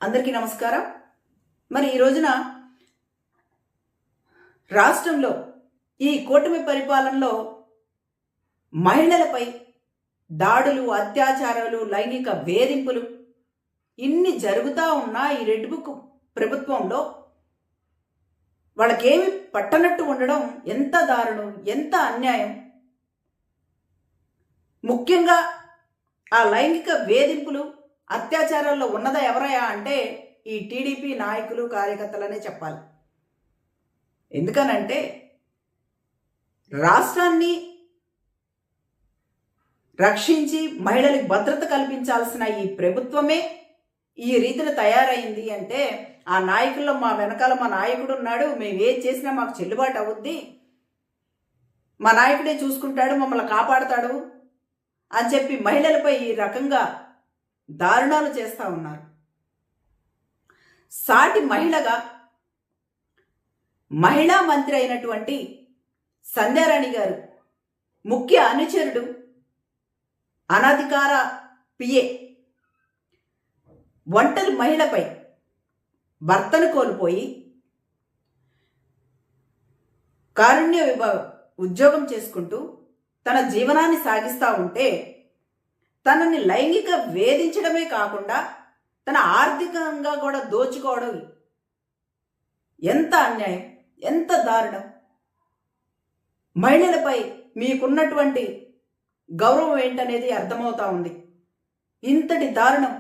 అందరికీ నమస్కారం. మరి ఈ రోజున రాష్ట్రంలో ఈ కూటమి పరిపాలనలో మహిళలపై దాడులు, అత్యాచారాలు, లైంగిక వేధింపులు ఇన్ని జరుగుతూ ఉన్నా ఈ రెడ్ బుక్ ప్రభుత్వంలో వాళ్ళకేమి పట్టనట్టు ఉండడం ఎంత దారుణం, ఎంత అన్యాయం. ముఖ్యంగా ఆ లైంగిక వేధింపులు, అత్యాచారాల్లో ఉన్నదా ఎవరయ్యా అంటే ఈ టీడీపీ నాయకులు, కార్యకర్తలనే చెప్పాలి. ఎందుకనంటే రాష్ట్రాన్ని రక్షించి మహిళలకు భద్రత కల్పించాల్సిన ఈ ప్రభుత్వమే ఈ రీతిలో తయారైంది అంటే ఆ నాయకుల్లో మా వెనకాల మా నాయకుడు ఉన్నాడు, మేము ఏది చేసినా మాకు చెల్లుబాటు అవుద్ది, మా నాయకుడే చూసుకుంటాడు, మమ్మల్ని కాపాడుతాడు అని చెప్పి మహిళలపై ఈ రకంగా దారుణాలు చేస్తూ ఉన్నారు. సాటి మహిళగా మహిళా మంత్రి అయినటువంటి సంధ్యారాణి గారు ముఖ్య అనుచరుడు, అనధికార పిఏ ఒంటరి మహిళపై భర్తను కోల్పోయి కారుణ్య ఉద్యోగం చేసుకుంటూ తన జీవనాన్ని సాగిస్తూ ఉంటే తనని లైంగిక వేధించడమే కాకుండా తన ఆర్థికంగా కూడా దోచుకోవడం ఎంత అన్యాయం, ఎంత దారుణం. మహిళలపై మీకున్నటువంటి గౌరవం ఏంటనేది అర్థమవుతా ఉంది. ఇంతటి దారుణం,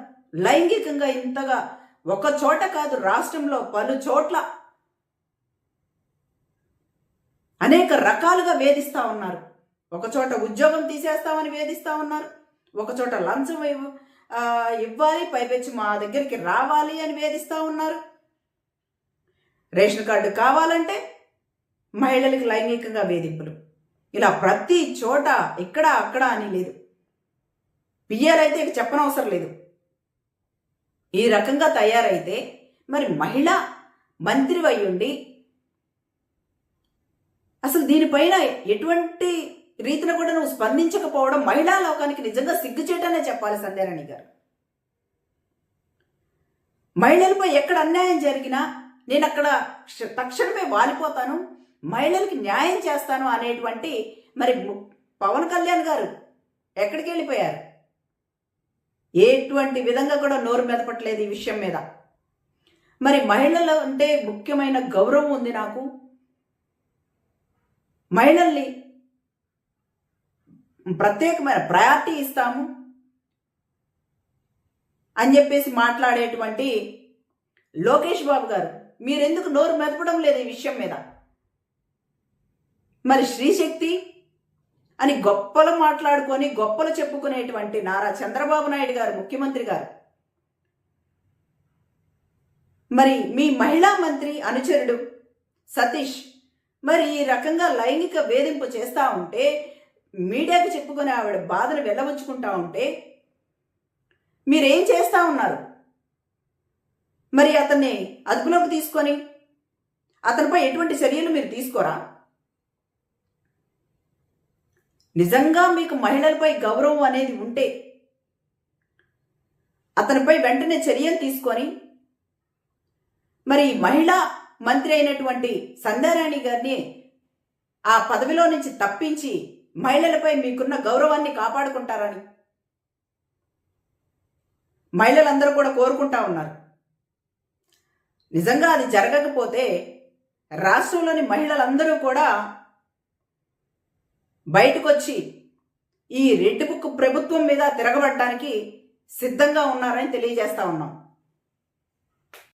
లైంగికంగా ఇంతగా ఒక చోట కాదు, రాష్ట్రంలో పలు చోట్ల అనేక రకాలుగా వేధిస్తూ ఉన్నారు. ఒక చోట ఉద్యోగం తీసేస్తామని వేధిస్తూ ఉన్నారు, ఒక చోట లంచం ఇవ్వాలి, పైపెచ్చి మా దగ్గరికి రావాలి అని వేధిస్తూ ఉన్నారు. రేషన్ కార్డు కావాలంటే మహిళలకు లైంగికంగా వేధింపులు. ఇలా ప్రతి చోట ఇక్కడ అక్కడ అని లేదు. పియ్యాలైతే ఇక చెప్పనవసరం లేదు. ఈ రకంగా తయారైతే మరి మహిళా మంత్రి అయ్యుండి అసలు దీనిపైన ఎటువంటి రీతిలో కూడా నువ్వు స్పందించకపోవడం మహిళా లోకానికి నిజంగా సిగ్గుచేటనే చెప్పాలి సంధ్యారాణి గారు. మహిళలపై ఎక్కడ అన్యాయం జరిగినా నేను అక్కడ తక్షణమే వాలిపోతాను, మహిళలకి న్యాయం చేస్తాను అనేటువంటి మరి పవన్ కళ్యాణ్ గారు ఎక్కడికి వెళ్ళిపోయారు? ఎటువంటి విధంగా కూడా నోరు మెదపట్లేదు ఈ విషయం మీద. మరి మహిళలు అంటే ముఖ్యమైన గౌరవం ఉంది నాకు, మహిళల్ని ప్రత్యేకమైన ప్రయారిటీ ఇస్తాము అని చెప్పేసి మాట్లాడేటువంటి లోకేష్ బాబు గారు మీరెందుకు నోరు మెదపడం లేదు ఈ విషయం మీద? మరి శ్రీశక్తి అని గొప్పలు మాట్లాడుకొని గొప్పలు చెప్పుకునేటువంటి నారా చంద్రబాబు నాయుడు గారు, ముఖ్యమంత్రి గారు, మరి మీ మహిళా మంత్రి అనుచరుడు సతీష్ మరి ఈ రకంగా లైంగిక వేధింపు చేస్తూ ఉంటే, మీడియాకి చెప్పుకొని ఆవిడ బాధను వెళ్ళవచ్చుకుంటా ఉంటే మీరేం చేస్తూ ఉన్నారు? మరి అతన్ని అదుపులోకి తీసుకొని అతనిపై ఎటువంటి చర్యలు మీరు తీసుకోరా? నిజంగా మీకు మహిళలపై గౌరవం అనేది ఉంటే అతనిపై వెంటనే చర్యలు తీసుకొని మరి మహిళా మంత్రి అయినటువంటి సంధ్యారాణి గారిని ఆ పదవిలో నుంచి తప్పించి మహిళలపై మీకున్న గౌరవాన్ని కాపాడుకుంటారని మహిళలందరూ కూడా కోరుకుంటా ఉన్నారు. నిజంగా అది జరగకపోతే రాష్ట్రంలోని మహిళలందరూ కూడా బయటకు వచ్చి ఈ రెడ్ బుక్ ప్రభుత్వం మీద తిరగబడడానికి సిద్ధంగా ఉన్నారని తెలియజేస్తా ఉన్నాం.